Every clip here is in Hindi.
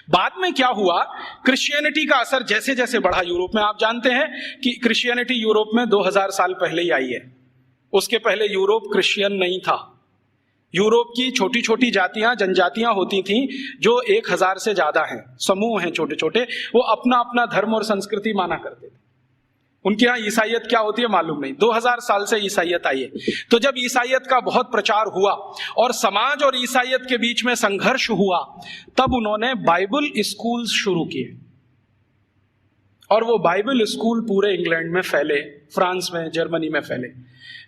बाद में क्या हुआ, क्रिश्चियनिटी का असर जैसे जैसे बढ़ा यूरोप में, आप जानते हैं कि क्रिश्चियनिटी यूरोप में 2000 साल पहले ही आई है। उसके पहले यूरोप क्रिश्चियन नहीं था। यूरोप की छोटी छोटी जातियां, जनजातियां होती थीं जो 1000 से ज्यादा हैं, समूह हैं छोटे छोटे, वो अपना अपना धर्म और संस्कृति माना करते थे। उनके यहाँ ईसाइयत क्या होती है मालूम नहीं। 2000 साल से ईसाइयत आई है। तो जब ईसाइयत का बहुत प्रचार हुआ और समाज और ईसाइयत के बीच में संघर्ष हुआ, तब उन्होंने बाइबल स्कूल शुरू किए। और वो बाइबल स्कूल पूरे इंग्लैंड में फैले, फ्रांस में, जर्मनी में फैले।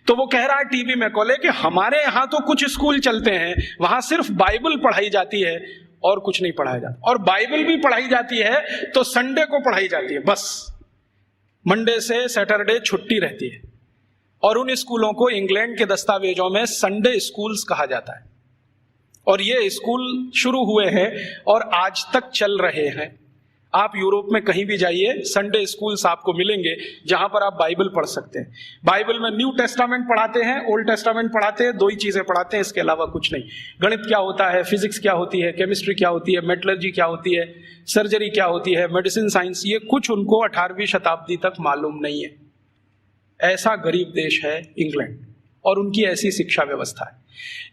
तो वो कह रहा है टीवी मैकॉले कि हमारे यहां तो कुछ स्कूल चलते हैं, वहां सिर्फ बाइबल पढ़ाई जाती है और कुछ नहीं पढ़ाया जाता। और बाइबल भी पढ़ाई जाती है तो संडे को पढ़ाई जाती है, बस मंडे से सैटरडे छुट्टी रहती है। और उन स्कूलों को इंग्लैंड के दस्तावेजों में संडे स्कूल्स कहा जाता है। और ये स्कूल शुरू हुए हैं और आज तक चल रहे हैं। आप यूरोप में कहीं भी जाइए, संडे स्कूल्स आपको मिलेंगे जहां पर आप बाइबल पढ़ सकते हैं। बाइबल में न्यू टेस्टामेंट पढ़ाते हैं, ओल्ड टेस्टामेंट पढ़ाते हैं, 2 ही चीजें पढ़ाते हैं, इसके अलावा कुछ नहीं। गणित क्या होता है, फिजिक्स क्या होती है, केमिस्ट्री क्या होती है, मेटलर्जी क्या होती है, सर्जरी क्या होती है, मेडिसिन साइंस, ये कुछ उनको 18वीं शताब्दी तक मालूम नहीं है। ऐसा गरीब देश है इंग्लैंड, और उनकी ऐसी शिक्षा व्यवस्था है।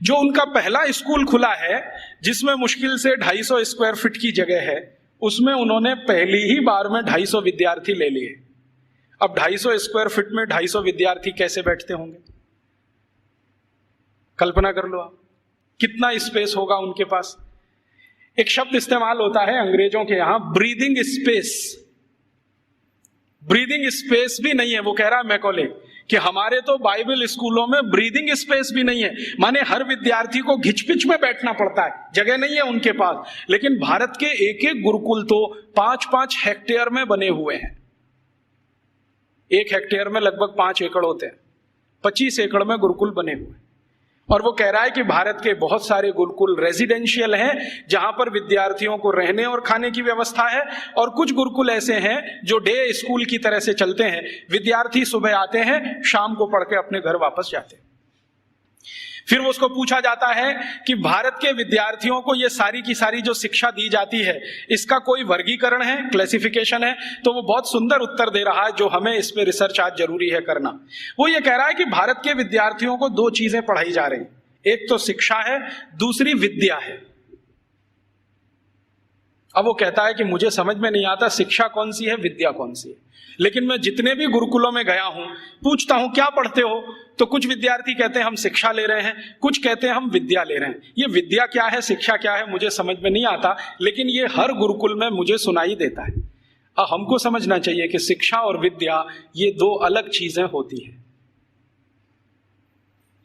जो उनका पहला स्कूल खुला है, जिसमें मुश्किल से 250 स्क्वायर फीट की जगह है, उसमें उन्होंने पहली ही बार में 250 विद्यार्थी ले लिए। अब 250 स्क्वायर फीट में 250 विद्यार्थी कैसे बैठते होंगे, कल्पना कर लो आप, कितना स्पेस होगा उनके पास। एक शब्द इस्तेमाल होता है अंग्रेजों के यहां, ब्रीदिंग स्पेस। ब्रीदिंग स्पेस भी नहीं है। वो कह रहा है मैकॉले कि हमारे तो बाइबल स्कूलों में ब्रीदिंग स्पेस भी नहीं है, माने हर विद्यार्थी को घिचपिच में बैठना पड़ता है, जगह नहीं है उनके पास। लेकिन भारत के एक एक गुरुकुल तो 5-5 हेक्टेयर में बने हुए हैं। 1 हेक्टेयर में लगभग 5 एकड़ होते हैं, 25 एकड़ में गुरुकुल बने हुए हैं। और वो कह रहा है कि भारत के बहुत सारे गुरुकुल रेजिडेंशियल हैं, जहां पर विद्यार्थियों को रहने और खाने की व्यवस्था है, और कुछ गुरुकुल ऐसे हैं जो डे स्कूल की तरह से चलते हैं। विद्यार्थी सुबह आते हैं, शाम को पढ़ के अपने घर वापस जाते हैं। फिर वो उसको पूछा जाता है कि भारत के विद्यार्थियों को ये सारी की सारी जो शिक्षा दी जाती है, इसका कोई वर्गीकरण है, क्लासिफिकेशन है? तो वो बहुत सुंदर उत्तर दे रहा है, जो हमें इस पे रिसर्च आज जरूरी है करना। वो ये कह रहा है कि भारत के विद्यार्थियों को 2 चीजें पढ़ाई जा रही, एक तो शिक्षा है, दूसरी विद्या है। अब वो कहता है कि मुझे समझ में नहीं आता शिक्षा कौन सी है, विद्या कौन सी है। लेकिन मैं जितने भी गुरुकुलों में गया हूं, पूछता हूं क्या पढ़ते हो, तो कुछ विद्यार्थी कहते हैं हम शिक्षा ले रहे हैं, कुछ कहते हैं हम विद्या ले रहे हैं। ये विद्या क्या है, शिक्षा क्या है, मुझे समझ में नहीं आता, लेकिन ये हर गुरुकुल में मुझे सुनाई देता है। हमको समझना चाहिए कि शिक्षा और विद्या ये 2 अलग चीजें होती हैं।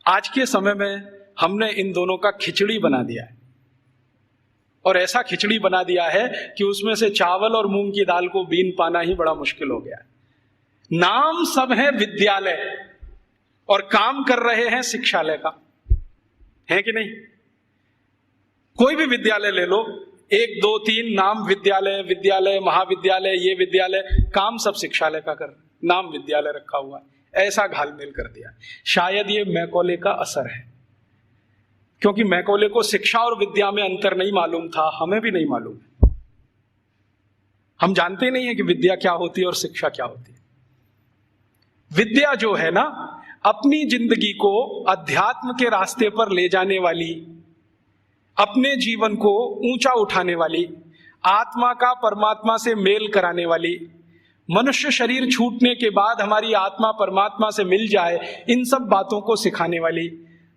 आज के समय में हमने इन दोनों का खिचड़ी बना दिया है, और ऐसा खिचड़ी बना दिया है कि उसमें से चावल और मूंग की दाल को बीन पाना ही बड़ा मुश्किल हो गया है। नाम सब है विद्यालय और काम कर रहे हैं शिक्षालय का, है कि नहीं? कोई भी विद्यालय ले लो, 1 2 3 नाम विद्यालय, विद्यालय, महाविद्यालय, ये विद्यालय, काम सब शिक्षालय का कर, नाम विद्यालय रखा हुआ है। ऐसा घालमेल कर दिया। शायद ये मैकॉले का असर है, क्योंकि मैकॉले को शिक्षा और विद्या में अंतर नहीं मालूम था, हमें भी नहीं मालूम है। हम जानते नहीं है कि विद्या क्या होती है और शिक्षा क्या होती है। विद्या जो है ना, अपनी जिंदगी को अध्यात्म के रास्ते पर ले जाने वाली, अपने जीवन को ऊंचा उठाने वाली, आत्मा का परमात्मा से मेल कराने वाली, मनुष्य शरीर छूटने के बाद हमारी आत्मा परमात्मा से मिल जाए, इन सब बातों को सिखाने वाली,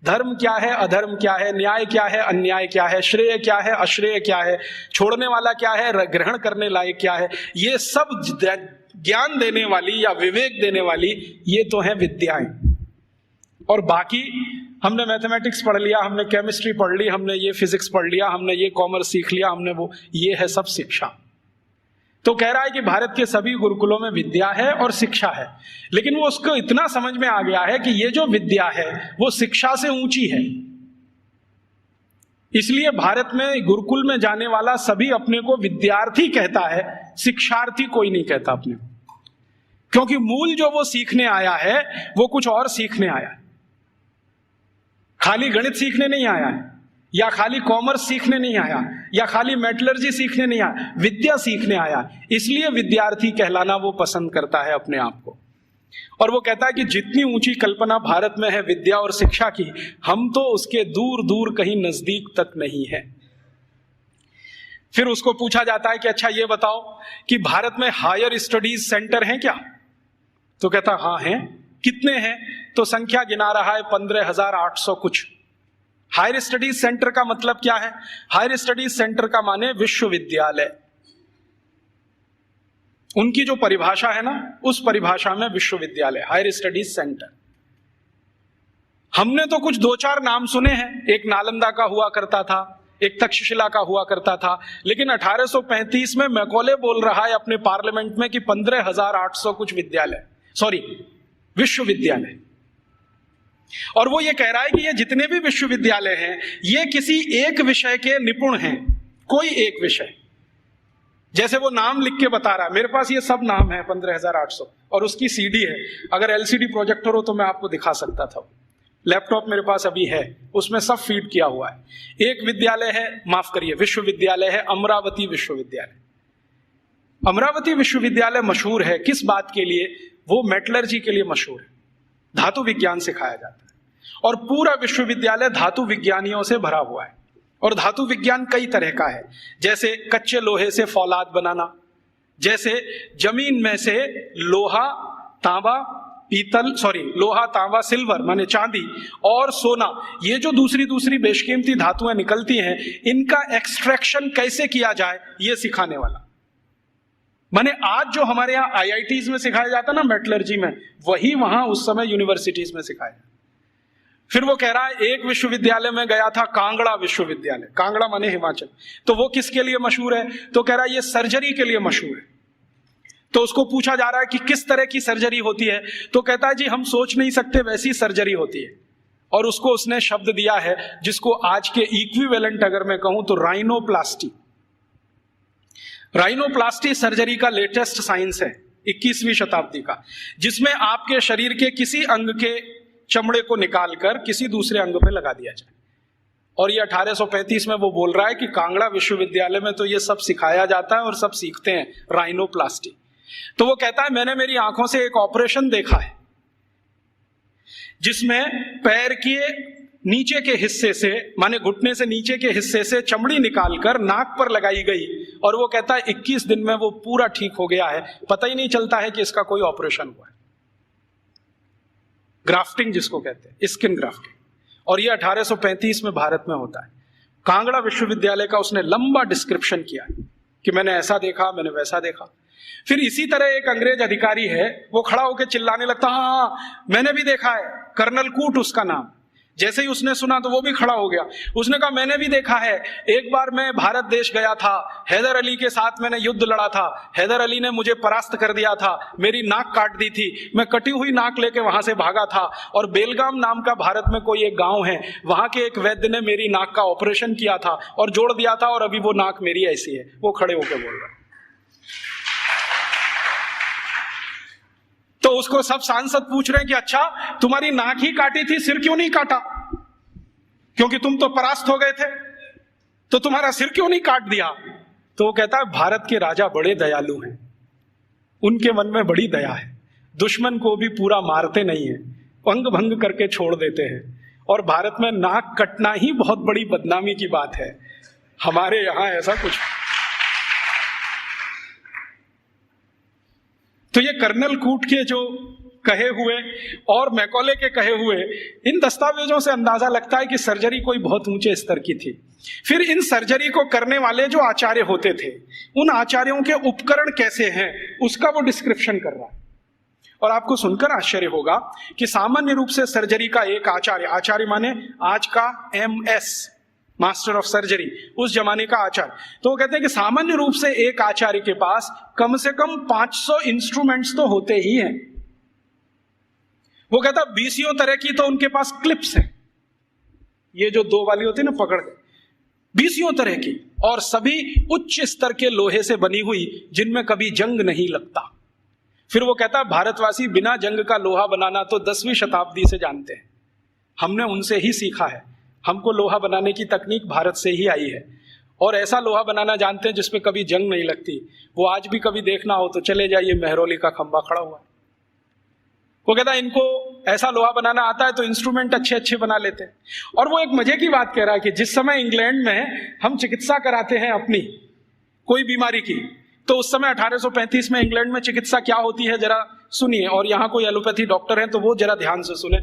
धर्म क्या है, अधर्म क्या है, न्याय क्या है, अन्याय क्या है, श्रेय क्या है, अश्रेय क्या है, छोड़ने वाला क्या है, ग्रहण करने लायक क्या है, ये सब ज्ञान देने वाली या विवेक देने वाली ये तो है विद्याएं। और बाकी हमने मैथमेटिक्स पढ़ लिया, हमने केमिस्ट्री पढ़ ली, हमने ये फिजिक्स पढ़ लिया, हमने ये कॉमर्स सीख लिया, हमने वो, ये है सब शिक्षा। तो कह रहा है कि भारत के सभी गुरुकुलों में विद्या है और शिक्षा है, लेकिन वो उसको इतना समझ में आ गया है कि ये जो विद्या है वो शिक्षा से ऊंची है। इसलिए भारत में गुरुकुल में जाने वाला सभी अपने को विद्यार्थी कहता है, शिक्षार्थी कोई नहीं कहता अपने को, क्योंकि मूल जो वो सीखने आया है वो कुछ और सीखने आया है। खाली गणित सीखने नहीं आया है, या खाली कॉमर्स सीखने नहीं आया, या खाली मेटलर्जी सीखने नहीं आया, विद्या सीखने आया, इसलिए विद्यार्थी कहलाना वो पसंद करता है अपने आप को। और वो कहता है कि जितनी ऊंची कल्पना भारत में है विद्या और शिक्षा की, हम तो उसके दूर दूर कहीं नजदीक तक नहीं है। फिर उसको पूछा जाता है कि अच्छा ये बताओ कि भारत में हायर स्टडीज सेंटर हैं क्या? तो कहता हाँ हैं। कितने हैं? तो संख्या गिना रहा है 15,800 कुछ। हायर स्टडीज सेंटर का मतलब क्या है? हायर स्टडीज सेंटर का माने विश्वविद्यालय। उनकी जो परिभाषा है ना, उस परिभाषा में विश्वविद्यालय, हायर स्टडीज सेंटर। हमने तो कुछ 2-4 नाम सुने हैं, एक नालंदा का हुआ करता था, एक तक्षशिला का हुआ करता था, लेकिन 1835 में मैकॉले बोल रहा है अपने पार्लियामेंट में कि 15,800 कुछ विश्वविद्यालय। और वो ये कह रहा है कि ये जितने भी विश्वविद्यालय हैं ये किसी एक विषय के निपुण हैं, कोई एक विषय। जैसे वो नाम लिख के बता रहा है, मेरे पास ये सब नाम है 15,800 और उसकी सीडी है। अगर एलसीडी प्रोजेक्टर हो तो मैं आपको दिखा सकता था। लैपटॉप मेरे पास अभी है, उसमें सब फीड किया हुआ है। एक विद्यालय है, माफ करिए, विश्वविद्यालय है अमरावती विश्वविद्यालय। अमरावती विश्वविद्यालय मशहूर है किस बात के लिए? वो मेटलर्जी के लिए मशहूर है, धातु विज्ञान सिखाया जाता है और पूरा विश्वविद्यालय धातु विज्ञानियों से भरा हुआ है। और धातु विज्ञान कई तरह का है, जैसे कच्चे लोहे से फौलाद बनाना, जैसे जमीन में से लोहा तांबा सिल्वर माने चांदी और सोना, ये जो दूसरी बेशकीमती धातुएं निकलती हैं, इनका एक्सट्रैक्शन कैसे किया जाए ये सिखाने वाला। माने आज जो हमारे यहाँ आईआईटीज में सिखाया जाता ना मेटलर्जी में, वही वहां उस समय यूनिवर्सिटीज में सिखाया। फिर वो कह रहा है एक विश्वविद्यालय में गया था, कांगड़ा विश्वविद्यालय, कांगड़ा माने हिमाचल, तो वो किसके लिए मशहूर है? तो कह रहा है ये सर्जरी के लिए मशहूर है। तो उसको पूछा जा रहा है कि किस तरह की सर्जरी होती है? तो कहता है जी हम सोच नहीं सकते वैसी सर्जरी होती है। और उसको उसने शब्द दिया है जिसको आज के इक्विवेलेंट अगर मैं कहूं तो राइनोप्लास्टी। राइनोप्लास्टी सर्जरी का लेटेस्ट साइंस है 21वीं शताब्दी का, जिसमें आपके शरीर के किसी अंग के चमड़े को निकालकर किसी दूसरे अंग पे लगा दिया जाए। और ये 1835 में वो बोल रहा है कि कांगड़ा विश्वविद्यालय में तो ये सब सिखाया जाता है और सब सीखते हैं राइनोप्लास्टी। तो वो कहता है मैंने मेरी आंखों से एक ऑपरेशन देखा है जिसमें पैर के नीचे के हिस्से से माने घुटने से नीचे के हिस्से से चमड़ी निकालकर नाक पर लगाई गई, और वो कहता है 21 दिन में वो पूरा ठीक हो गया है, पता ही नहीं चलता है कि इसका कोई ऑपरेशन हुआ है। ग्राफ्टिंग जिसको कहते हैं, स्किन ग्राफ्टिंग। और ये 1835 में भारत में होता है। कांगड़ा विश्वविद्यालय का उसने लंबा डिस्क्रिप्शन किया कि मैंने ऐसा देखा, मैंने वैसा देखा। फिर इसी तरह एक अंग्रेज अधिकारी है, वो खड़ा होकर चिल्लाने लगता, हाँ मैंने भी देखा है, कर्नल कूट उसका नाम। जैसे ही उसने सुना तो वो भी खड़ा हो गया, उसने कहा मैंने भी देखा है, एक बार मैं भारत देश गया था, हैदर अली के साथ मैंने युद्ध लड़ा था, हैदर अली ने मुझे परास्त कर दिया था, मेरी नाक काट दी थी, मैं कटी हुई नाक लेके वहां से भागा था, और बेलगाम नाम का भारत में कोई एक गांव है, वहां के एक वैद्य ने मेरी नाक का ऑपरेशन किया था और जोड़ दिया था, और अभी वो नाक मेरी ऐसी है। वो खड़े होकर बोल रहा है। तो उसको सब सांसद पूछ रहे हैं कि अच्छा तुम्हारी नाक ही काटी थी, सिर क्यों नहीं काटा? क्योंकि तुम तो परास्त हो गए थे, तो तुम्हारा सिर क्यों नहीं काट दिया? तो वो कहता है भारत के राजा बड़े दयालु हैं, उनके मन में बड़ी दया है, दुश्मन को भी पूरा मारते नहीं है, अंग भंग करके छोड़ देते हैं, और भारत में नाक कटना ही बहुत बड़ी बदनामी की बात है, हमारे यहां ऐसा कुछ। तो ये कर्नल कूट के जो कहे हुए और मैकॉले के कहे हुए इन दस्तावेजों से अंदाजा लगता है कि सर्जरी कोई बहुत ऊंचे स्तर की थी। फिर इन सर्जरी को करने वाले जो आचार्य होते थे, उन आचार्यों के उपकरण कैसे हैं उसका वो डिस्क्रिप्शन कर रहा है। और आपको सुनकर आश्चर्य होगा कि सामान्य रूप से सर्जरी का एक आचार्य माने आज का MS मास्टर ऑफ सर्जरी, उस जमाने का आचार्य, तो वो कहते हैं कि सामान्य रूप से एक आचार्य के पास कम से कम 500 इंस्ट्रूमेंट्स तो होते ही हैं। वो कहता है 20 तरह की तो उनके पास क्लिप्स हैं, ये जो 2 वाली होती है ना पकड़ के, 20 तरह की, और सभी उच्च स्तर के लोहे से बनी हुई, जिनमें कभी जंग नहीं लगता। फिर वो कहता है भारतवासी बिना जंग का लोहा बनाना तो 10वीं शताब्दी से जानते हैं, हमने उनसे ही सीखा है, हमको लोहा बनाने की तकनीक भारत से ही आई है। और ऐसा लोहा बनाना जानते हैं जिसपे कभी जंग नहीं लगती। वो आज भी कभी देखना हो तो चले जाइए, मेहरौली का खंबा खड़ा हुआ है। वो कहता है इनको ऐसा लोहा बनाना आता है तो इंस्ट्रूमेंट अच्छे अच्छे बना लेते हैं। और वो एक मजे की बात कह रहा है कि जिस समय इंग्लैंड में हम चिकित्सा कराते हैं अपनी कोई बीमारी की, तो उस समय 1835 में इंग्लैंड में चिकित्सा क्या होती है जरा सुनिए। और यहाँ कोई एलोपैथी डॉक्टर है तो वो जरा ध्यान से सुने।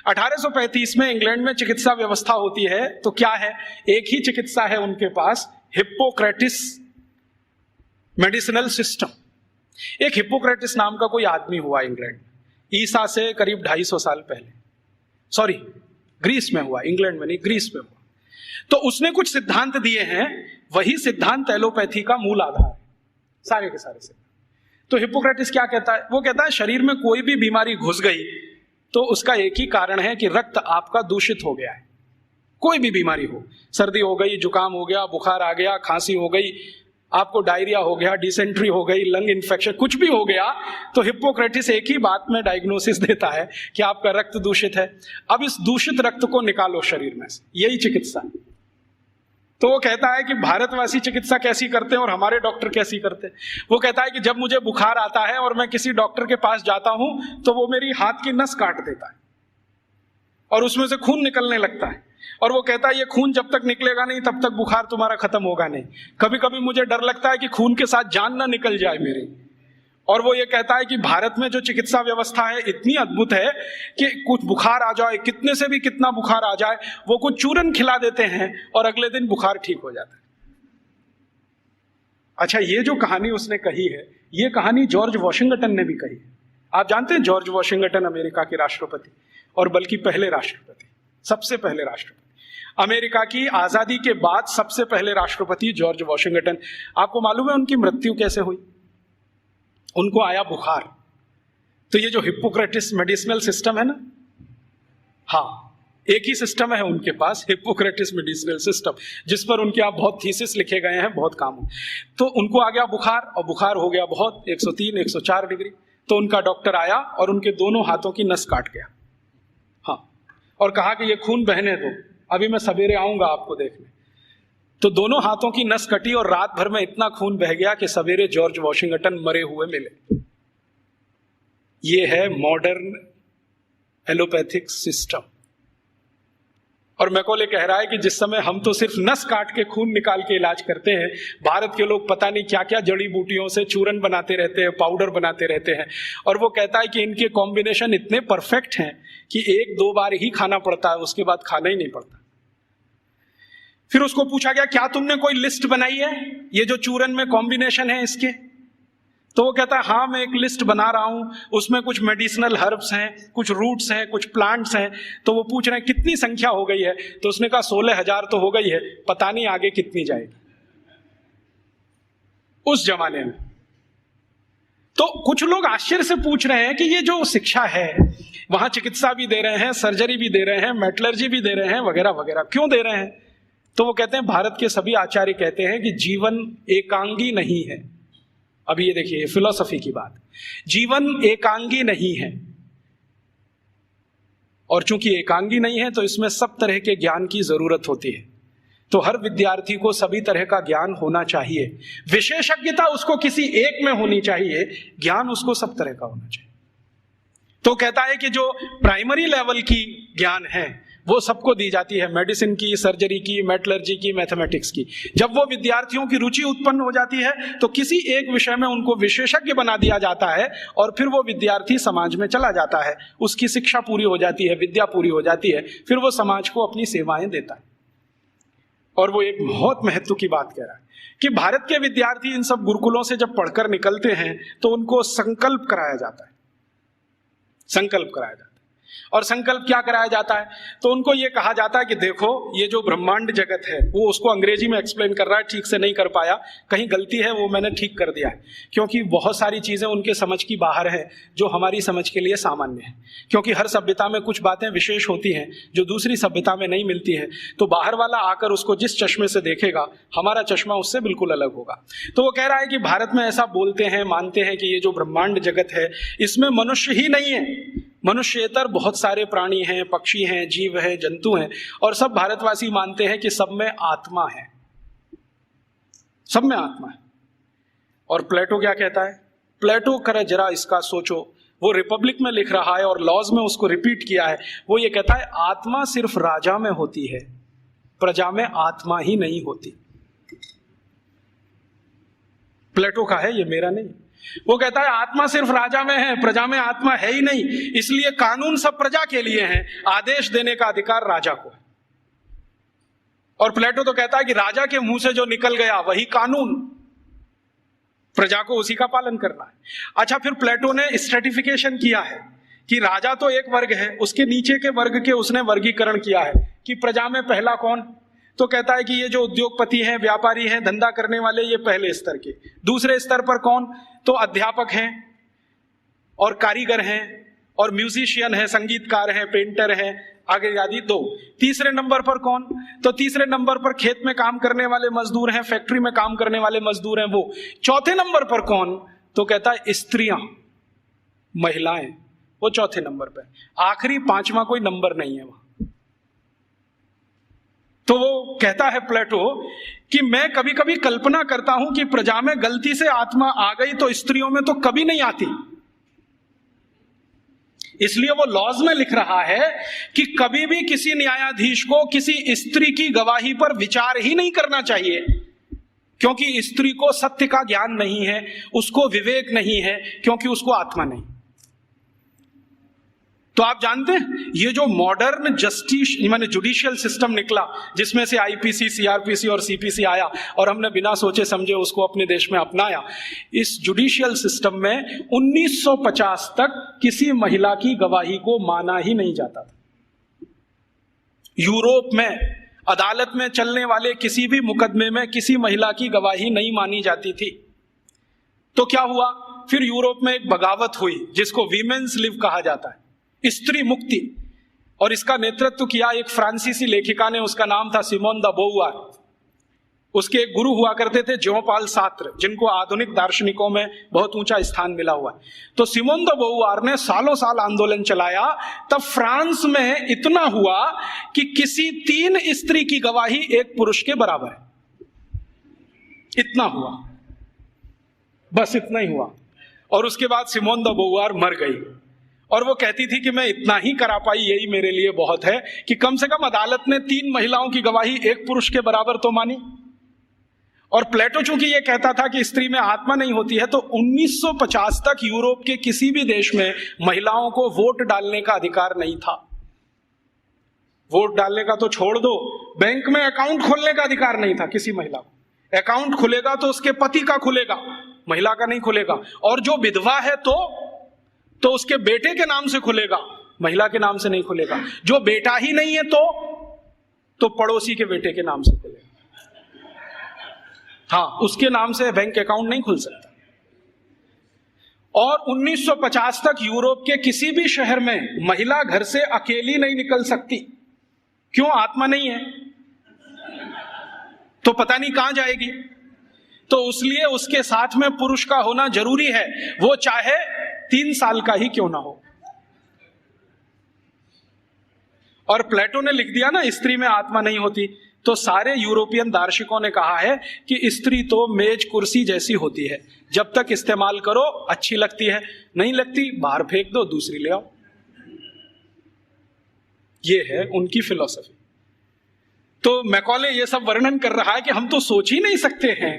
1835 में इंग्लैंड में चिकित्सा व्यवस्था होती है तो क्या है, एक ही चिकित्सा है उनके पास, हिप्पोक्रेटिस मेडिसिनल सिस्टम। एक हिप्पोक्रेटिस नाम का कोई आदमी हुआ इंग्लैंड में, ईसा से करीब 250 साल पहले, सॉरी ग्रीस में हुआ, इंग्लैंड में नहीं, ग्रीस में हुआ। तो उसने कुछ सिद्धांत दिए हैं, वही सिद्धांत एलोपैथी का मूल आधार है, सारे के सारे सिद्धांत। तो हिप्पोक्रेटिस क्या कहता है, वो कहता है शरीर में कोई भी बीमारी घुस गई तो उसका एक ही कारण है कि रक्त आपका दूषित हो गया है। कोई भी बीमारी हो, सर्दी हो गई, जुकाम हो गया, बुखार आ गया, खांसी हो गई, आपको डायरिया हो गया, डिसेंट्री हो गई, लंग इन्फेक्शन, कुछ भी हो गया, तो हिप्पोक्रेटिस एक ही बात में डायग्नोसिस देता है कि आपका रक्त दूषित है। अब इस दूषित रक्त को निकालो शरीर में से, यही चिकित्सा है। तो वो कहता है कि भारतवासी चिकित्सा कैसी करते हैं और हमारे डॉक्टर कैसी करते हैं। वो कहता है कि जब मुझे बुखार आता है और मैं किसी डॉक्टर के पास जाता हूं तो वो मेरी हाथ की नस काट देता है और उसमें से खून निकलने लगता है। और वो कहता है ये खून जब तक निकलेगा नहीं तब तक बुखार तुम्हारा खत्म होगा नहीं। कभी कभी मुझे डर लगता है कि खून के साथ जान ना निकल जाए मेरी। और वो ये कहता है कि भारत में जो चिकित्सा व्यवस्था है इतनी अद्भुत है कि कुछ बुखार आ जाए, कितने से भी कितना बुखार आ जाए, वो कुछ चूरन खिला देते हैं और अगले दिन बुखार ठीक हो जाता है। अच्छा, ये जो कहानी उसने कही है, ये कहानी जॉर्ज वॉशिंगटन ने भी कही है। आप जानते हैं जॉर्ज वॉशिंगटन अमेरिका के राष्ट्रपति, और बल्कि पहले राष्ट्रपति, सबसे पहले राष्ट्रपति, अमेरिका की आजादी के बाद सबसे पहले राष्ट्रपति जॉर्ज वॉशिंगटन। आपको मालूम है उनकी मृत्यु कैसे हुई? उनको आया बुखार। तो ये जो हिप्पोक्रेटिस मेडिसिनल सिस्टम है ना, हाँ, एक ही सिस्टम है उनके पास, हिप्पोक्रेटिस मेडिसिनल सिस्टम, जिस पर उनके आप बहुत थीसिस लिखे गए हैं, बहुत काम हो। तो उनको आ गया बुखार, और बुखार हो गया बहुत, 103 104 डिग्री। तो उनका डॉक्टर आया और उनके दोनों हाथों की नस काट गया, हाँ, और कहा कि ये खून बहने दो, अभी मैं सवेरे आऊंगा आपको देखने। तो दोनों हाथों की नस कटी और रात भर में इतना खून बह गया कि सवेरे जॉर्ज वॉशिंगटन मरे हुए मिले। ये है मॉडर्न एलोपैथिक सिस्टम। और मैकॉले कह रहा है कि जिस समय हम तो सिर्फ नस काट के खून निकाल के इलाज करते हैं, भारत के लोग पता नहीं क्या क्या जड़ी बूटियों से चूरन बनाते रहते हैं, पाउडर बनाते रहते हैं। और वो कहता है कि इनके कॉम्बिनेशन इतने परफेक्ट हैं कि 1-2 बार ही खाना पड़ता है, उसके बाद खाना ही नहीं पड़ता। फिर उसको पूछा गया क्या तुमने कोई लिस्ट बनाई है ये जो चूरन में कॉम्बिनेशन है इसके? तो वो कहता है हाँ, मैं एक लिस्ट बना रहा हूं, उसमें कुछ मेडिसिनल हर्ब्स हैं, कुछ रूट्स हैं, कुछ प्लांट्स हैं। तो वो पूछ रहे हैं कितनी संख्या हो गई है? तो उसने कहा 16,000 तो हो गई है, पता नहीं आगे कितनी जाएगी। उस जमाने में तो कुछ लोग आश्चर्य से पूछ रहे हैं कि ये जो शिक्षा है, वहां चिकित्सा भी दे रहे हैं, सर्जरी भी दे रहे हैं, मेटलर्जी भी दे रहे हैं, वगैरह वगैरह, क्यों दे रहे हैं? तो वो कहते हैं भारत के सभी आचार्य कहते हैं कि जीवन एकांगी नहीं है। अभी ये देखिए, फिलॉसफी की बात, जीवन एकांगी नहीं है, और चूंकि एकांगी नहीं है तो इसमें सब तरह के ज्ञान की जरूरत होती है। तो हर विद्यार्थी को सभी तरह का ज्ञान होना चाहिए, विशेषज्ञता उसको किसी एक में होनी चाहिए, ज्ञान उसको सब तरह का होना चाहिए। तो कहता है कि जो प्राइमरी लेवल की ज्ञान है वो सबको दी जाती है, मेडिसिन की, सर्जरी की, मेटलर्जी की, मैथमेटिक्स की। जब वो विद्यार्थियों की रुचि उत्पन्न हो जाती है तो किसी एक विषय में उनको विशेषज्ञ बना दिया जाता है, और फिर वो विद्यार्थी समाज में चला जाता है, उसकी शिक्षा पूरी हो जाती है, विद्या पूरी हो जाती है, फिर वो समाज को अपनी सेवाएं देता है। और वो एक बहुत महत्व की बात कह रहा है कि भारत के विद्यार्थी इन सब गुरुकुलों से जब पढ़कर निकलते हैं तो उनको संकल्प कराया जाता है, संकल्प कराया जाता है। और संकल्प क्या कराया जाता है? तो उनको ये कहा जाता है कि देखो ये जो ब्रह्मांड जगत है, वो उसको अंग्रेजी में एक्सप्लेन कर रहा है, ठीक से नहीं कर पाया, कहीं गलती है वो मैंने ठीक कर दिया है, क्योंकि बहुत सारी चीजें उनके समझ की बाहर है जो हमारी समझ के लिए सामान्य है। क्योंकि हर सभ्यता में कुछ बातें विशेष होती हैं जो दूसरी सभ्यता में नहीं मिलती है, तो बाहर वाला आकर उसको जिस चश्मे से देखेगा, हमारा चश्मा उससे बिल्कुल अलग होगा। तो वो कह रहा है कि भारत में ऐसा बोलते हैं, मानते हैं कि ये जो ब्रह्मांड जगत है इसमें मनुष्य ही नहीं है, मनुष्येतर बहुत सारे प्राणी हैं, पक्षी हैं, जीव हैं, जंतु हैं, और सब भारतवासी मानते हैं कि सब में आत्मा है। सब में आत्मा है। और प्लेटो क्या कहता है? प्लेटो करे जरा इसका सोचो, वो रिपब्लिक में लिख रहा है और लॉज में उसको रिपीट किया है। वो ये कहता है आत्मा सिर्फ राजा में होती है, प्रजा में आत्मा ही नहीं होती। प्लेटो का है, ये मेरा नहीं। वो कहता है आत्मा सिर्फ राजा में है, प्रजा में आत्मा है ही नहीं, इसलिए कानून सब प्रजा के लिए हैं, आदेश देने का अधिकार राजा को है। और प्लेटो तो कहता है कि राजा के मुंह से जो निकल गया वही कानून, प्रजा को उसी का पालन करना है। अच्छा, फिर प्लेटो ने स्ट्रेटिफिकेशन किया है कि राजा तो एक वर्ग है, उसके नीचे के वर्ग के उसने वर्गीकरण किया है कि प्रजा में पहला कौन? तो कहता है कि ये जो उद्योगपति हैं, व्यापारी हैं, धंधा करने वाले, ये पहले स्तर के। दूसरे स्तर पर कौन? तो अध्यापक हैं और कारीगर हैं और म्यूजिशियन हैं, संगीतकार हैं, पेंटर हैं, आगे आदि 2। तीसरे नंबर पर कौन? तो तीसरे नंबर पर खेत में काम करने वाले मजदूर हैं, फैक्ट्री में काम करने वाले मजदूर हैं वो। चौथे नंबर पर कौन? तो कहता है स्त्रियां, महिलाएं, वो चौथे नंबर पर। आखिरी 5वां कोई नंबर नहीं है वहां। तो वो कहता है प्लेटो कि मैं कभी कभी कल्पना करता हूं कि प्रजा में गलती से आत्मा आ गई तो स्त्रियों में तो कभी नहीं आती। इसलिए वो लॉज में लिख रहा है कि कभी भी किसी न्यायाधीश को किसी स्त्री की गवाही पर विचार ही नहीं करना चाहिए, क्योंकि स्त्री को सत्य का ज्ञान नहीं है, उसको विवेक नहीं है, क्योंकि उसको आत्मा नहीं। तो आप जानते हैं ये जो मॉडर्न जस्टिस माने जुडिशियल सिस्टम निकला, जिसमें से आईपीसी, सीआरपीसी और सीपीसी आया और हमने बिना सोचे समझे उसको अपने देश में अपनाया, इस जुडिशियल सिस्टम में 1950 तक किसी महिला की गवाही को माना ही नहीं जाता था। यूरोप में अदालत में चलने वाले किसी भी मुकदमे में किसी महिला की गवाही नहीं मानी जाती थी। तो क्या हुआ? फिर यूरोप में एक बगावत हुई जिसको वीमेन्स लिव कहा जाता है, स्त्री मुक्ति। और इसका नेतृत्व किया एक फ्रांसीसी लेखिका ने, उसका नाम था सिमोन द बोउआर। उसके एक गुरु हुआ करते थे ज्यों पाल सार्त्र, जिनको आधुनिक दार्शनिकों में बहुत ऊंचा स्थान मिला हुआ है। तो सिमोन द बोउआर ने सालों साल आंदोलन चलाया। तब फ्रांस में इतना हुआ कि किसी 3 स्त्री की गवाही एक पुरुष के बराबर है। इतना हुआ, बस इतना ही हुआ। और उसके बाद सिमोन द बोउआर मर गई और वो कहती थी कि मैं इतना ही करा पाई, यही मेरे लिए बहुत है कि कम से कम अदालत ने 3 महिलाओं की गवाही एक पुरुष के बराबर तो मानी। और प्लेटो चूंकि ये कहता था कि स्त्री में आत्मा नहीं होती है, तो 1950 तक यूरोप के किसी भी देश में महिलाओं को वोट डालने का अधिकार नहीं था। वोट डालने का तो छोड़ दो, बैंक में अकाउंट खोलने का अधिकार नहीं था किसी महिला को। अकाउंट खुलेगा तो उसके पति का खुलेगा, महिला का नहीं खुलेगा। और जो विधवा है तो उसके बेटे के नाम से खुलेगा, महिला के नाम से नहीं खुलेगा। जो बेटा ही नहीं है तो पड़ोसी के बेटे के नाम से खुलेगा। हाँ, उसके नाम से बैंक अकाउंट नहीं खुल सकता। और 1950 तक यूरोप के किसी भी शहर में महिला घर से अकेली नहीं निकल सकती। क्यों? आत्मा नहीं है तो पता नहीं कहां जाएगी। तो इसलिए उसके साथ में पुरुष का होना जरूरी है, वो चाहे 3 साल का ही क्यों ना हो। और प्लेटो ने लिख दिया ना स्त्री में आत्मा नहीं होती, तो सारे यूरोपियन दार्शनिकों ने कहा है कि स्त्री तो मेज कुर्सी जैसी होती है, जब तक इस्तेमाल करो अच्छी लगती है, नहीं लगती बाहर फेंक दो, दूसरी ले आओ। ये है उनकी फिलॉसफी। तो मैकॉले ये सब वर्णन कर रहा है कि हम तो सोच ही नहीं सकते हैं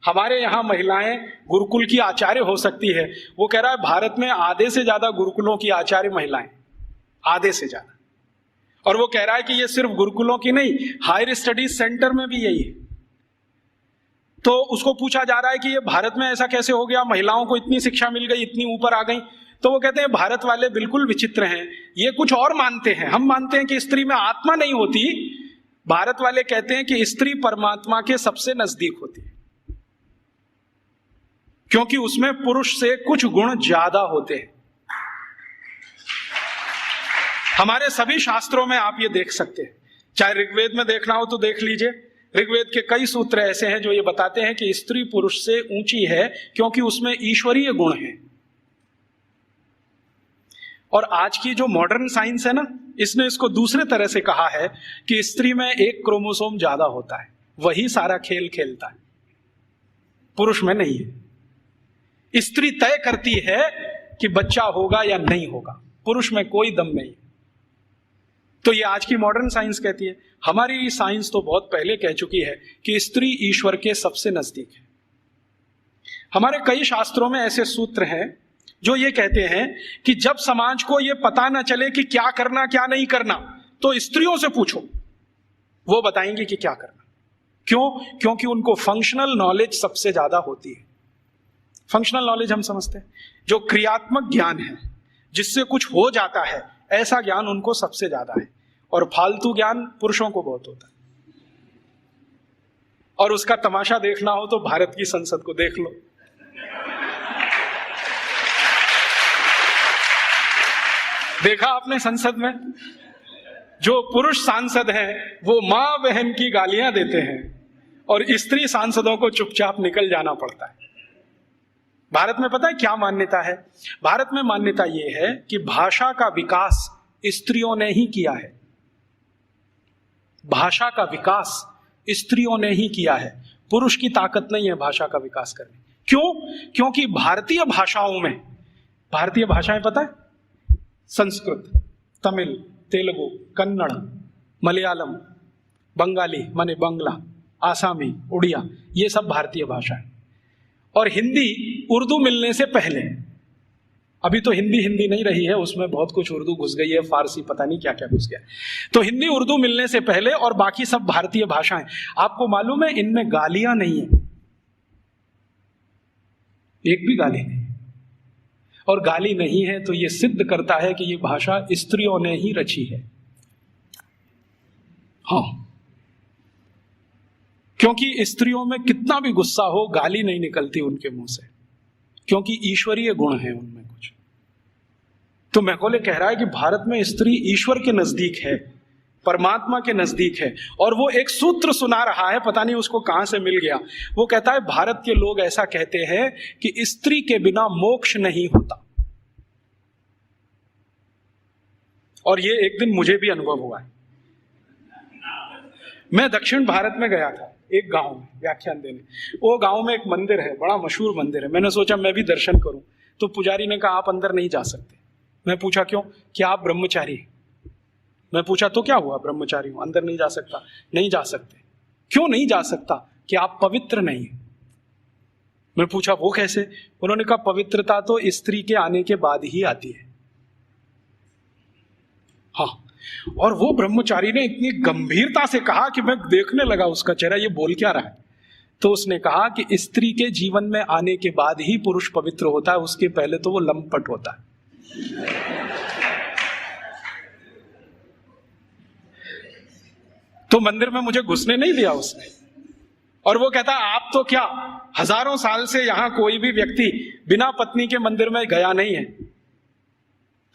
हमारे यहां महिलाएं गुरुकुल की आचार्य हो सकती है। वो कह रहा है भारत में आधे से ज्यादा गुरुकुलों की आचार्य महिलाएं, आधे से ज्यादा। और वो कह रहा है कि ये सिर्फ गुरुकुलों की नहीं, हायर स्टडीज सेंटर में भी यही है। तो उसको पूछा जा रहा है कि ये भारत में ऐसा कैसे हो गया, महिलाओं को इतनी शिक्षा मिल गई, इतनी ऊपर आ गई। तो वो कहते हैं भारत वाले बिल्कुल विचित्र हैं, ये कुछ और मानते हैं। हम मानते हैं कि स्त्री में आत्मा नहीं होती, भारत वाले कहते हैं कि स्त्री परमात्मा के सबसे नजदीक होती है, क्योंकि उसमें पुरुष से कुछ गुण ज्यादा होते हैं। हमारे सभी शास्त्रों में आप ये देख सकते हैं, चाहे ऋग्वेद में देखना हो तो देख लीजिए। ऋग्वेद के कई सूत्र ऐसे हैं जो ये बताते हैं कि स्त्री पुरुष से ऊंची है, क्योंकि उसमें ईश्वरीय गुण हैं। और आज की जो मॉडर्न साइंस है ना, इसने इसको दूसरे तरह से कहा है कि स्त्री में एक क्रोमोसोम ज्यादा होता है, वही सारा खेल खेलता है। पुरुष में नहीं है। स्त्री तय करती है कि बच्चा होगा या नहीं होगा, पुरुष में कोई दम नहीं। तो ये आज की मॉडर्न साइंस कहती है। हमारी साइंस तो बहुत पहले कह चुकी है कि स्त्री ईश्वर के सबसे नजदीक है। हमारे कई शास्त्रों में ऐसे सूत्र हैं जो ये कहते हैं कि जब समाज को ये पता ना चले कि क्या करना क्या नहीं करना, तो स्त्रियों से पूछो, वो बताएंगे कि क्या करना। क्यों? क्योंकि उनको फंक्शनल नॉलेज सबसे ज्यादा होती है। फंक्शनल नॉलेज हम समझते हैं, जो क्रियात्मक ज्ञान है, जिससे कुछ हो जाता है, ऐसा ज्ञान उनको सबसे ज्यादा है। और फालतू ज्ञान पुरुषों को बहुत होता है। और उसका तमाशा देखना हो तो भारत की संसद को देख लो। देखा आपने संसद में जो पुरुष सांसद हैं वो मां बहन की गालियां देते हैं और स्त्री सांसदों को चुपचाप निकल जाना पड़ता है। भारत में पता है क्या मान्यता है? भारत में मान्यता यह है कि भाषा का विकास स्त्रियों ने ही किया है। भाषा का विकास स्त्रियों ने ही किया है, पुरुष की ताकत नहीं है भाषा का विकास करने। क्यों? क्योंकि भारतीय भाषाओं में, भारतीय भाषाएं पता है, संस्कृत, तमिल, तेलुगु, कन्नड़, मलयालम, बंगाली माने बंगला, आसामी, उड़िया, ये सब भारतीय भाषा है। और हिंदी उर्दू मिलने से पहले, अभी तो हिंदी नहीं रही है, उसमें बहुत कुछ उर्दू घुस गई है, फारसी, पता नहीं क्या क्या घुस गया। तो हिंदी उर्दू मिलने से पहले और बाकी सब भारतीय भाषाएं, आपको मालूम है इनमें गालियां नहीं है, एक भी गाली नहीं। और गाली नहीं है तो यह सिद्ध करता है कि यह भाषा स्त्रियों ने ही रची है। हाँ, क्योंकि स्त्रियों में कितना भी गुस्सा हो, गाली नहीं निकलती उनके मुंह से, क्योंकि ईश्वरीय गुण है उनमें कुछ। तो मैकॉले कह रहा है कि भारत में स्त्री ईश्वर के नजदीक है, परमात्मा के नजदीक है। और वो एक सूत्र सुना रहा है, पता नहीं उसको कहां से मिल गया। वो कहता है भारत के लोग ऐसा कहते हैं कि स्त्री के बिना मोक्ष नहीं होता। और ये एक दिन मुझे भी अनुभव हुआ है। मैं दक्षिण भारत में गया था, एक गांव में व्याख्यान देने। वो गांव में एक मंदिर है, बड़ा मशहूर मंदिर है। मैंने सोचा मैं भी दर्शन करूं, तो पुजारी ने कहा आप अंदर नहीं जा सकते। मैं पूछा क्यों? क्या आप ब्रह्मचारी? मैं पूछा तो क्या हुआ, ब्रह्मचारी हूं, अंदर नहीं जा सकता। नहीं जा सकते। क्यों नहीं जा सकता? कि आप पवित्र नहीं। मैं पूछा वो कैसे? उन्होंने कहा पवित्रता तो स्त्री के आने के बाद ही आती है। हाँ, और वो ब्रह्मचारी ने इतनी गंभीरता से कहा कि मैं देखने लगा उसका चेहरा, ये बोल क्या रहा है। तो उसने कहा कि स्त्री के जीवन में आने के बाद ही पुरुष पवित्र होता है, उसके पहले तो वो लंपट होता है। तो मंदिर में मुझे घुसने नहीं दिया उसने। और वो कहता आप तो क्या, हजारों साल से यहां कोई भी व्यक्ति बिना पत्नी के मंदिर में गया नहीं है।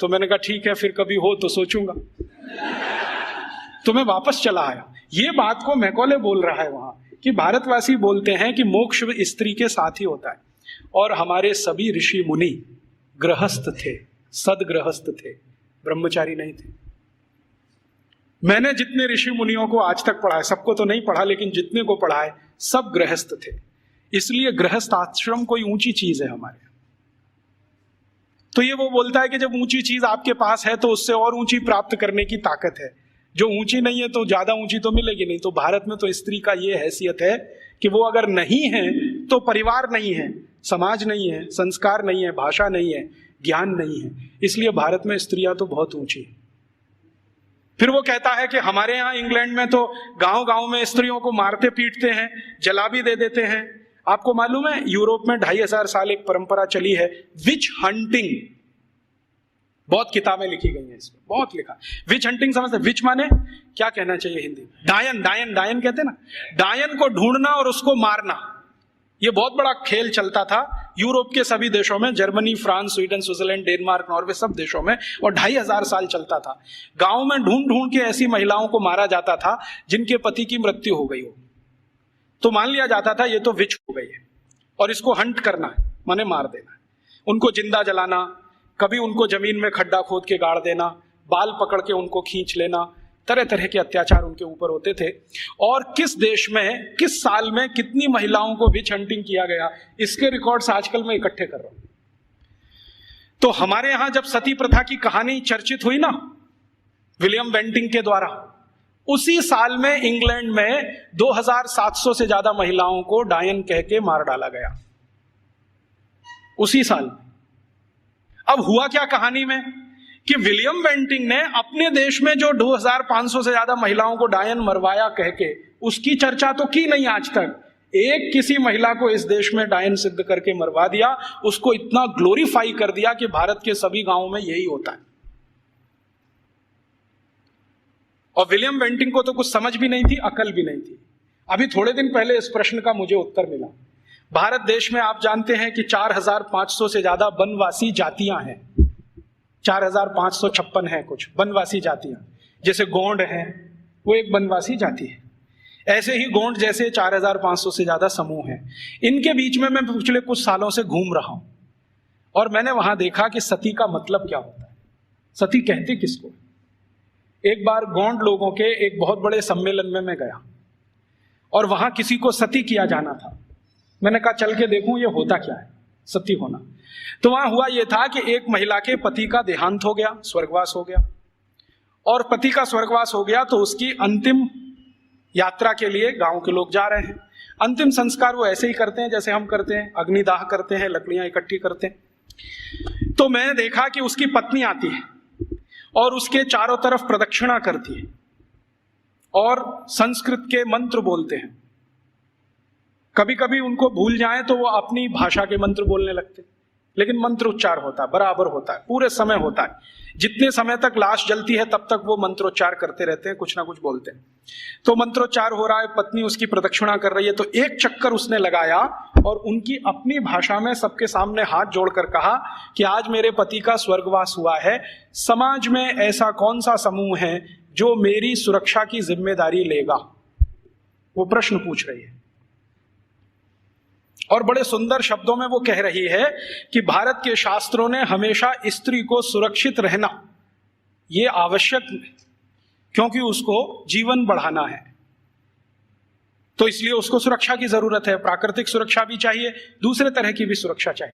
तो मैंने कहा ठीक है, फिर कभी हो तो सोचूंगा। तो मैं वापस चला आया। ये बात को मैकॉले बोल रहा है वहां कि भारतवासी बोलते हैं कि मोक्ष स्त्री के साथ ही होता है। और हमारे सभी ऋषि मुनि गृहस्थ थे, सदगृहस्थ थे, ब्रह्मचारी नहीं थे। मैंने जितने ऋषि मुनियों को आज तक पढ़ा है, सबको तो नहीं पढ़ा, लेकिन जितने को पढ़ा है सब गृहस्थ थे। इसलिए गृहस्थ आश्रम कोई ऊंची चीज है हमारे। तो ये वो बोलता है कि जब ऊंची चीज आपके पास है तो उससे और ऊंची प्राप्त करने की ताकत है। जो ऊंची नहीं है तो ज्यादा ऊंची तो मिलेगी नहीं। तो भारत में तो स्त्री का ये हैसियत है कि वो अगर नहीं है तो परिवार नहीं है, समाज नहीं है, संस्कार नहीं है, भाषा नहीं है, ज्ञान नहीं है। इसलिए भारत में स्त्रियां तो बहुत ऊंची है। फिर वो कहता है कि हमारे यहाँ इंग्लैंड में तो गांव गांव में स्त्रियों को मारते पीटते हैं, जला भी दे देते हैं। आपको मालूम है यूरोप में 2500 साल एक परंपरा चली है, विच हंटिंग। बहुत किताबें लिखी गई हैं इसमें, बहुत लिखा। विच हंटिंग समझते? विच माने क्या कहना चाहिए हिंदी? डायन। डायन, डायन कहते हैं ना। डायन को ढूंढना और उसको मारना, ये बहुत बड़ा खेल चलता था यूरोप के सभी देशों में, Germany, France, Sweden, Switzerland, Denmark, Norway, सब देशों में। और 2500 साल चलता था। गांव में ढूंढ ढूंढ के ऐसी महिलाओं को मारा जाता था जिनके पति की मृत्यु हो गई हो। तो मान लिया जाता था ये तो विच हो गई है और इसको हंट करना है, माने मार देना है। उनको जिंदा जलाना, कभी उनको जमीन में खड्डा खोद के गाड़ देना, बाल पकड़ के उनको खींच लेना, तरह तरह के अत्याचार उनके ऊपर होते थे। और किस देश में किस साल में कितनी महिलाओं को विच हंटिंग किया गया, इसके रिकॉर्ड्स आजकल मैं इकट्ठे कर रहा हूं। तो हमारे यहां जब सती प्रथा की कहानी चर्चित हुई ना विलियम बेंटिंग के द्वारा, उसी साल में इंग्लैंड में 2700 से ज्यादा महिलाओं को डायन कह के मार डाला गया, उसी साल। अब हुआ क्या कहानी में कि विलियम बेंटिंग ने अपने देश में जो 2500 से ज्यादा महिलाओं को डायन मरवाया कह के, उसकी चर्चा तो की नहीं आज तक। एक किसी महिला को इस देश में डायन सिद्ध करके मरवा दिया, उसको इतना ग्लोरीफाई कर दिया कि भारत के सभी गांवों में यही होता है। और विलियम बेंटिंग को तो कुछ समझ भी नहीं थी, अकल भी नहीं थी। अभी थोड़े दिन पहले इस प्रश्न का मुझे उत्तर मिला। भारत देश में आप जानते हैं कि 4500 से ज्यादा वनवासी जातियां हैं, 4556 हैं कुछ वनवासी जातियां। जैसे गोंड हैं, वो एक वनवासी जाति है। ऐसे ही गोंड जैसे 4500 से ज्यादा समूह हैं। इनके बीच में मैं पिछले कुछ सालों से घूम रहा हूं और मैंने वहां देखा कि सती का मतलब क्या होता है, सती कहते किसको। एक बार गोंड लोगों के एक बहुत बड़े सम्मेलन में मैं गया और वहां किसी को सती किया जाना था। मैंने कहा चल के देखूं ये होता क्या है सती होना। तो वहां हुआ यह था कि एक महिला के पति का देहांत हो गया, स्वर्गवास हो गया, और पति का स्वर्गवास हो गया तो उसकी अंतिम यात्रा के लिए गांव के लोग जा रहे हैं। अंतिम संस्कार वो ऐसे ही करते हैं जैसे हम करते हैं, अग्निदाह करते हैं, लकड़ियां इकट्ठी करते हैं। तो मैंने देखा कि उसकी पत्नी आती है और उसके चारों तरफ प्रदक्षिणा करती है और संस्कृत के मंत्र बोलते हैं। कभी कभी उनको भूल जाएं तो वो अपनी भाषा के मंत्र बोलने लगते, लेकिन मंत्र उच्चार होता है, बराबर होता है, पूरे समय होता है। जितने समय तक लाश जलती है तब तक वो मंत्रोच्चार करते रहते हैं, कुछ ना कुछ बोलते हैं। तो मंत्रोच्चार हो रहा है, पत्नी उसकी प्रदक्षिणा कर रही है, तो एक चक्कर उसने लगाया और उनकी अपनी भाषा में सबके सामने हाथ जोड़कर कहा कि आज मेरे पति का स्वर्गवास हुआ है, समाज में ऐसा कौन सा समूह है जो मेरी सुरक्षा की जिम्मेदारी लेगा। वो प्रश्न पूछ रही है और बड़े सुंदर शब्दों में वो कह रही है कि भारत के शास्त्रों ने हमेशा स्त्री को सुरक्षित रहना ये आवश्यक है क्योंकि उसको जीवन बढ़ाना है, तो इसलिए उसको सुरक्षा की जरूरत है। प्राकृतिक सुरक्षा भी चाहिए, दूसरे तरह की भी सुरक्षा चाहिए।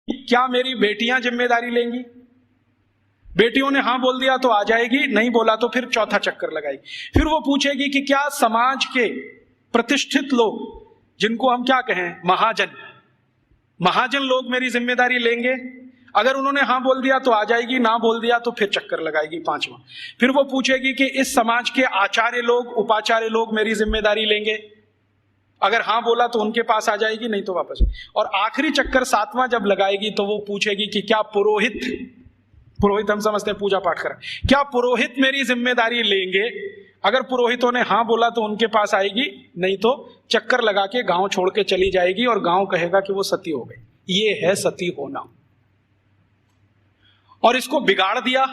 क्या मेरी बेटियां जिम्मेदारी लेंगी? बेटियों ने हां बोल दिया तो आ जाएगी, नहीं बोला तो फिर चौथा चक्कर लगाएगी। फिर वो पूछेगी कि क्या समाज के प्रतिष्ठित लोग, जिनको हम क्या कहें महाजन लोग मेरी जिम्मेदारी लेंगे? अगर उन्होंने हां बोल दिया तो आ जाएगी, ना बोल दिया तो फिर चक्कर लगाएगी पांचवा। फिर वो पूछेगी कि इस समाज के आचार्य लोग, उपाचार्य लोग मेरी जिम्मेदारी लेंगे? अगर हां बोला तो उनके पास आ जाएगी, नहीं तो वापस। और आखिरी चक्कर सातवां जब लगाएगी तो वो पूछेगी कि क्या पुरोहित हम समझते हैं पूजा पाठ करें, क्या पुरोहित मेरी जिम्मेदारी लेंगे? अगर पुरोहितों ने हां बोला तो उनके पास आएगी, नहीं तो चक्कर लगा के गांव छोड़ के चली जाएगी और गांव कहेगा कि वो सती हो गई। ये है सती होना। और इसको बिगाड़ दिया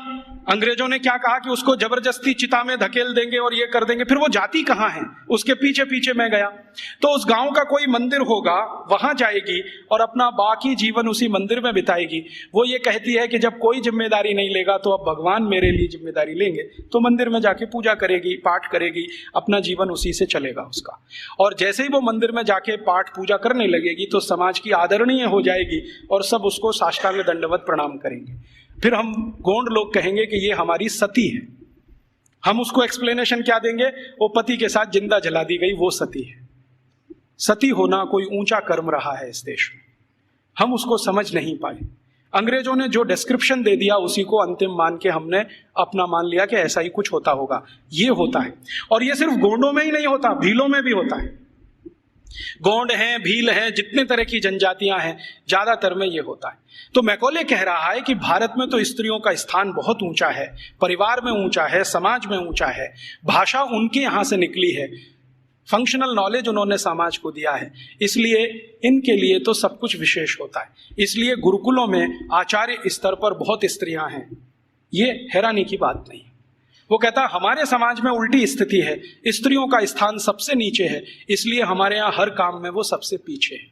अंग्रेजों ने। क्या कहा कि उसको जबरदस्ती चिता में धकेल देंगे और ये कर देंगे। फिर वो जाती कहां है, उसके पीछे पीछे मैं गया तो उस गांव का कोई मंदिर होगा, वहां जाएगी और अपना बाकी जीवन उसी मंदिर में बिताएगी। वो ये कहती है कि जब कोई जिम्मेदारी नहीं लेगा तो अब भगवान मेरे लिए जिम्मेदारी लेंगे, तो मंदिर में जाके पूजा करेगी, पाठ करेगी, अपना जीवन उसी से चलेगा उसका। और जैसे ही वो मंदिर में जाके पाठ पूजा करने लगेगी तो समाज की आदरणीय हो जाएगी और सब उसको साष्टांग दंडवत प्रणाम करेंगे। फिर हम गोंड लोग कहेंगे कि ये हमारी सती है। हम उसको एक्सप्लेनेशन क्या देंगे? वो पति के साथ जिंदा जला दी गई, वो सती है। सती होना कोई ऊंचा कर्म रहा है इस देश में, हम उसको समझ नहीं पाए। अंग्रेजों ने जो डिस्क्रिप्शन दे दिया उसी को अंतिम मान के हमने अपना मान लिया कि ऐसा ही कुछ होता होगा। ये होता है, और ये सिर्फ गोंडों में ही नहीं होता, भीलों में भी होता है। गोंड हैं, भील हैं, जितने तरह की जनजातियां हैं, ज्यादातर में ये होता है। तो मैकॉले कह रहा है कि भारत में तो स्त्रियों का स्थान बहुत ऊंचा है, परिवार में ऊंचा है, समाज में ऊंचा है, भाषा उनके यहां से निकली है। फंक्शनल नॉलेज उन्होंने समाज को दिया है, इसलिए इनके लिए तो सब कुछ विशेष होता है। इसलिए गुरुकुलों में आचार्य स्तर पर बहुत स्त्रियां हैं, ये हैरानी की बात नहीं। वो कहता है हमारे समाज में उल्टी स्थिति है, स्त्रियों का स्थान सबसे नीचे है, इसलिए हमारे यहां हर काम में वो सबसे पीछे है।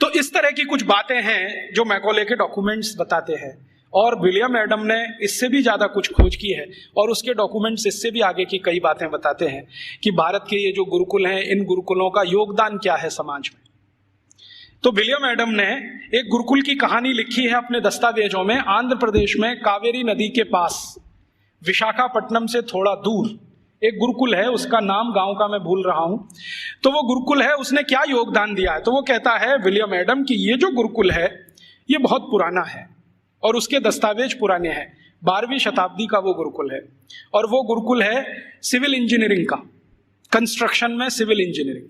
तो इस तरह की कुछ बातें हैं जो मैकॉले के डॉक्यूमेंट्स बताते हैं, और विलियम एडम ने इससे भी ज्यादा कुछ खोज की है, और उसके डॉक्यूमेंट्स इससे भी आगे की कई बातें बताते हैं कि भारत के ये जो गुरुकुल हैं, इन गुरुकुलों का योगदान क्या है समाज में। तो विलियम एडम ने एक गुरुकुल की कहानी लिखी है अपने दस्तावेजों में। आंध्र प्रदेश में कावेरी नदी के पास विशाखापट्टनम से थोड़ा दूर एक गुरुकुल है, उसका नाम गांव का मैं भूल रहा हूं। तो वो गुरुकुल है, उसने क्या योगदान दिया है, तो वो कहता है विलियम एडम कि ये जो गुरुकुल है ये बहुत पुराना है और उसके दस्तावेज पुराने हैं। 12वीं शताब्दी का वो गुरुकुल है, और वो गुरुकुल है सिविल इंजीनियरिंग का, कंस्ट्रक्शन में सिविल इंजीनियरिंग।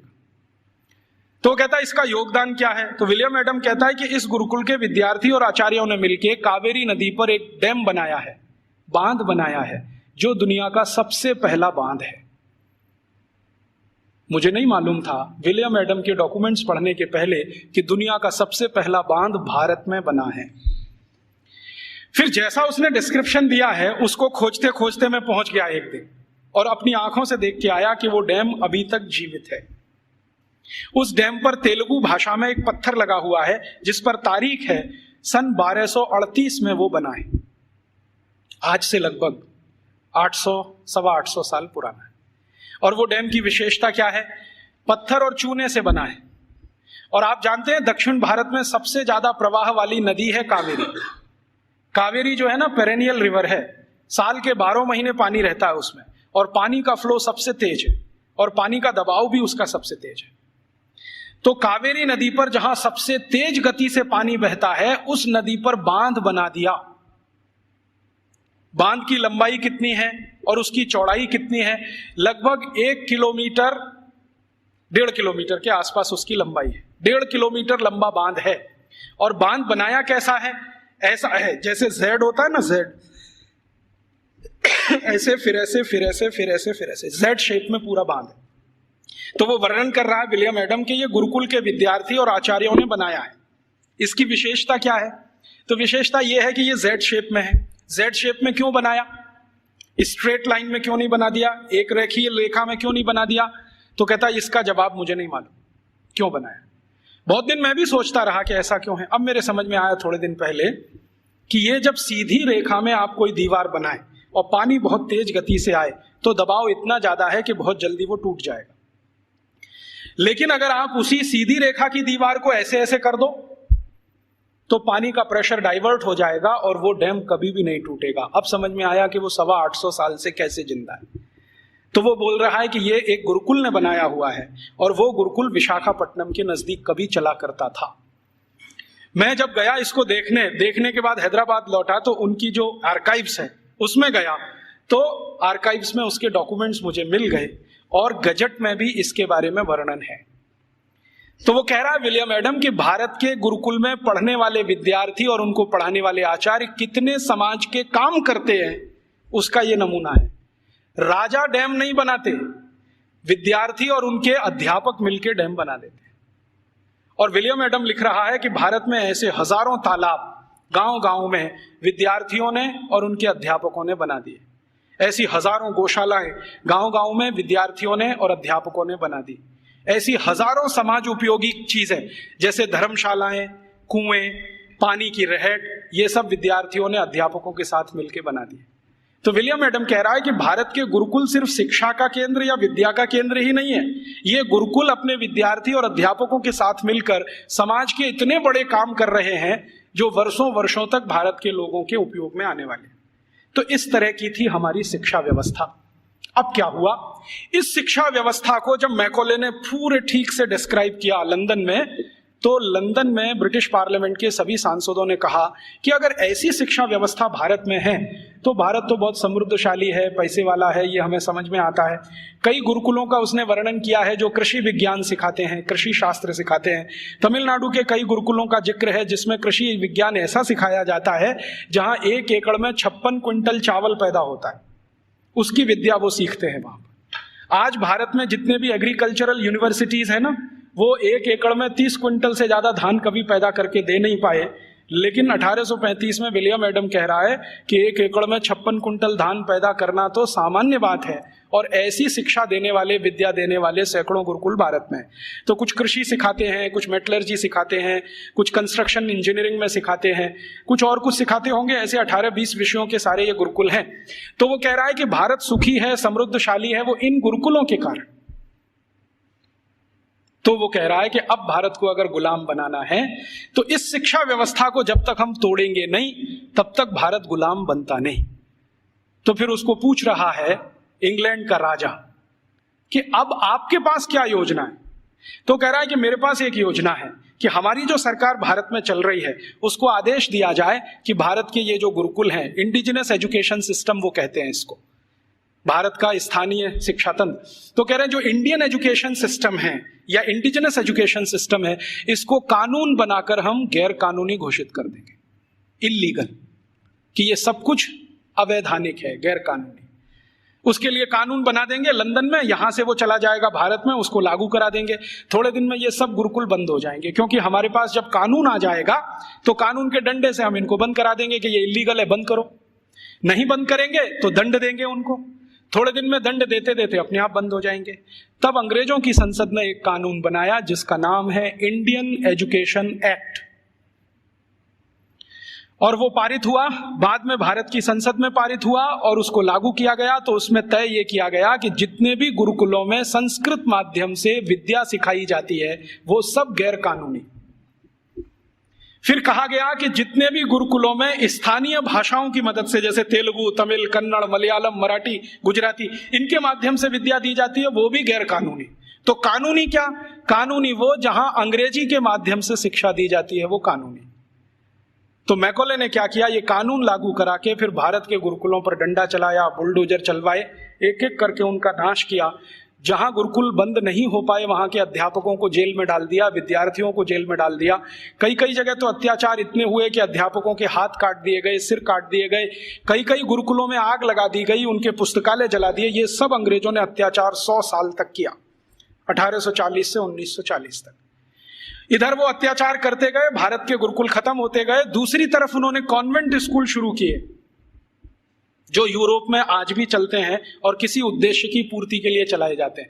तो कहता है इसका योगदान क्या है, तो विलियम एडम कहता है कि इस गुरुकुल के विद्यार्थी और आचार्यों ने मिलकर कावेरी नदी पर एक डैम बनाया है, बांध बनाया है, जो दुनिया का सबसे पहला बांध है। मुझे नहीं मालूम था विलियम एडम के डॉक्यूमेंट्स पढ़ने के पहले कि दुनिया का सबसे पहला बांध भारत में बना है। फिर जैसा उसने डिस्क्रिप्शन दिया है उसको खोजते खोजते मैं पहुंच गया एक दिन, और अपनी आंखों से देख के आया कि वो डैम अभी तक जीवित है। उस डैम पर तेलुगु भाषा में एक पत्थर लगा हुआ है जिस पर तारीख है सन 1238 में वो बना है। आज से लगभग 800-825 साल पुराना है। और वो डैम की विशेषता क्या है, पत्थर और चूने से बना है। और आप जानते हैं दक्षिण भारत में सबसे ज्यादा प्रवाह वाली नदी है कावेरी। कावेरी जो है ना पेरेनियल रिवर है, साल के 12 महीने पानी रहता है उसमें, और पानी का फ्लो सबसे तेज है और पानी का दबाव भी उसका सबसे तेज है। तो कावेरी नदी पर जहां सबसे तेज गति से पानी बहता है उस नदी पर बांध बना दिया। बांध की लंबाई कितनी है और उसकी चौड़ाई कितनी है, लगभग 1 किलोमीटर 1.5 किलोमीटर के आसपास उसकी लंबाई है। 1.5 किलोमीटर लंबा बांध है। और बांध बनाया कैसा है, ऐसा है जैसे जेड होता है ना, जेड ऐसे फिर ऐसे फिर ऐसे फिर ऐसे फिर ऐसे जेड शेप में पूरा बांध है। तो वो वर्णन कर रहा है विलियम एडम के ये गुरुकुल के विद्यार्थी और आचार्यों ने बनाया है। इसकी विशेषता क्या है, तो विशेषता ये है कि ये जेड शेप में है। जेड शेप में क्यों बनाया, स्ट्रेट लाइन में क्यों नहीं बना दिया, एक रेखीय रेखा में क्यों नहीं बना दिया, तो कहता है इसका जवाब मुझे नहीं मालूम क्यों बनाया। बहुत दिन मैं भी सोचता रहा कि ऐसा क्यों है। अब मेरे समझ में आया थोड़े दिन पहले कि ये जब सीधी रेखा में आप कोई दीवार बनाए और पानी बहुत तेज गति से आए तो दबाव इतना ज्यादा है कि बहुत जल्दी वो टूट जाएगा। लेकिन अगर आप उसी सीधी रेखा की दीवार को ऐसे ऐसे कर दो तो पानी का प्रेशर डाइवर्ट हो जाएगा और वो डैम कभी भी नहीं टूटेगा। अब समझ में आया कि वो 825 साल से कैसे जिंदा है। तो वो बोल रहा है कि ये एक गुरुकुल ने बनाया हुआ है, और वो गुरुकुल विशाखापट्टनम के नजदीक कभी चला करता था। मैं जब गया इसको देखने के बाद हैदराबाद लौटा तो उनकी जो आर्काइव्स है उसमें गया, तो आर्काइव्स में उसके डॉक्यूमेंट्स मुझे मिल गए और गजट में भी इसके बारे में वर्णन है। तो वो कह रहा है विलियम एडम कि भारत के गुरुकुल में पढ़ने वाले विद्यार्थी और उनको पढ़ाने वाले आचार्य कितने समाज के काम करते हैं उसका ये नमूना है। राजा डैम नहीं बनाते, विद्यार्थी और उनके अध्यापक मिलकर डैम बना देते हैं। और विलियम एडम लिख रहा है कि भारत में ऐसे हजारों तालाब गांव गांव में विद्यार्थियों ने और उनके अध्यापकों ने बना दिए। ऐसी हजारों गौशालाएं गांव गांव में विद्यार्थियों ने और अध्यापकों ने बना दी। ऐसी हजारों समाज उपयोगी चीजें जैसे धर्मशालाएं, कुएं, पानी की रहट, ये सब विद्यार्थियों ने अध्यापकों के साथ मिलकर बना दिए। तो विलियम एडम कह रहा है कि भारत के गुरुकुल सिर्फ शिक्षा का केंद्र या विद्या का केंद्र ही नहीं है। ये गुरुकुल अपने विद्यार्थी और अध्यापकों के साथ मिलकर समाज के इतने बड़े काम कर रहे हैं जो वर्षों वर्षों तक भारत के लोगों के उपयोग में आने वाले। तो इस तरह की थी हमारी शिक्षा व्यवस्था। अब क्या हुआ, इस शिक्षा व्यवस्था को जब मैकॉले ने पूरे ठीक से डिस्क्राइब किया लंदन में, तो लंदन में ब्रिटिश पार्लियामेंट के सभी सांसदों ने कहा कि अगर ऐसी शिक्षा व्यवस्था भारत में है तो भारत तो बहुत समृद्धशाली है, पैसे वाला है, ये हमें समझ में आता है। कई गुरुकुलों का उसने वर्णन किया है जो कृषि विज्ञान सिखाते हैं, कृषि शास्त्र सिखाते हैं। तमिलनाडु के कई गुरुकुलों का जिक्र है जिसमें कृषि विज्ञान ऐसा सिखाया जाता है जहां 1 एकड़ में 56 क्विंटल चावल पैदा होता है, उसकी विद्या वो सीखते हैं वहां पर। आज भारत में जितने भी एग्रीकल्चरल यूनिवर्सिटीज है ना, वो 1 एकड़ में 30 क्विंटल से ज्यादा धान कभी पैदा करके दे नहीं पाए, लेकिन 1835 में विलियम एडम कह रहा है कि 1 एकड़ में 56 कुंटल धान पैदा करना तो सामान्य बात है। और ऐसी शिक्षा देने वाले, विद्या देने वाले सैकड़ों गुरुकुल भारत में। तो कुछ कृषि सिखाते हैं, कुछ मेटलर्जी सिखाते हैं, कुछ कंस्ट्रक्शन इंजीनियरिंग में सिखाते हैं, कुछ और कुछ सिखाते होंगे, ऐसे 18-20 विषयों के सारे ये गुरुकुल हैं। तो वो कह रहा है कि भारत सुखी है, समृद्धशाली है, वो इन गुरुकुलों के कारण। तो वो कह रहा है कि अब भारत को अगर गुलाम बनाना है तो इस शिक्षा व्यवस्था को जब तक हम तोड़ेंगे नहीं, तब तक भारत गुलाम बनता नहीं। तो फिर उसको पूछ रहा है इंग्लैंड का राजा कि अब आपके पास क्या योजना है। तो कह रहा है कि मेरे पास एक योजना है कि हमारी जो सरकार भारत में चल रही है उसको आदेश दिया जाए कि भारत के ये जो गुरुकुल हैं, इंडिजिनस एजुकेशन सिस्टम वो कहते हैं इसको, भारत का स्थानीय शिक्षा तंत्र। तो कह रहे हैं जो इंडियन एजुकेशन सिस्टम है या इंडिजिनस एजुकेशन सिस्टम है, इसको कानून बनाकर हम गैर कानूनी घोषित कर देंगे, इल्लीगल, कि ये सब कुछ अवैधानिक है, गैर कानूनी। उसके लिए कानून बना देंगे लंदन में, यहां से वो चला जाएगा भारत में, उसको लागू करा देंगे। थोड़े दिन में ये सब गुरुकुल बंद हो जाएंगे, क्योंकि हमारे पास जब कानून आ जाएगा तो कानून के डंडे से हम इनको बंद करा देंगे कि ये इल्लीगल है, बंद करो। नहीं बंद करेंगे तो दंड देंगे उनको, थोड़े दिन में दंड देते देते अपने आप बंद हो जाएंगे। तब अंग्रेजों की संसद ने एक कानून बनाया जिसका नाम है इंडियन एजुकेशन एक्ट, और वो पारित हुआ, बाद में भारत की संसद में पारित हुआ और उसको लागू किया गया। तो उसमें तय ये किया गया कि जितने भी गुरुकुलों में संस्कृत माध्यम से विद्या सिखाई जाती है वो सब गैर कानूनी। फिर कहा गया कि जितने भी गुरुकुलों में स्थानीय भाषाओं की मदद से, जैसे तेलुगु, तमिल, कन्नड़, मलयालम, मराठी, गुजराती, इनके माध्यम से विद्या दी जाती है, वो भी गैर कानूनी। तो कानूनी क्या? कानूनी वो जहां अंग्रेजी के माध्यम से शिक्षा दी जाती है, वो कानूनी। तो मैकॉले ने क्या किया, ये कानून लागू करा के फिर भारत के गुरुकुलों पर डंडा चलाया, बुलडोजर चलवाए, एक एक करके उनका नाश किया। जहां गुरुकुल बंद नहीं हो पाए वहां के अध्यापकों को जेल में डाल दिया, विद्यार्थियों को जेल में डाल दिया। कई कई जगह तो अत्याचार इतने हुए कि अध्यापकों के हाथ काट दिए गए, सिर काट दिए गए, कई कई गुरुकुलों में आग लगा दी गई, उनके पुस्तकालय जला दिए। ये सब अंग्रेजों ने अत्याचार 100 साल तक किया, 1840 से 1940 तक। इधर वो अत्याचार करते गए, भारत के गुरुकुल खत्म होते गए। दूसरी तरफ उन्होंने कॉन्वेंट स्कूल शुरू किए जो यूरोप में आज भी चलते हैं और किसी उद्देश्य की पूर्ति के लिए चलाए जाते हैं।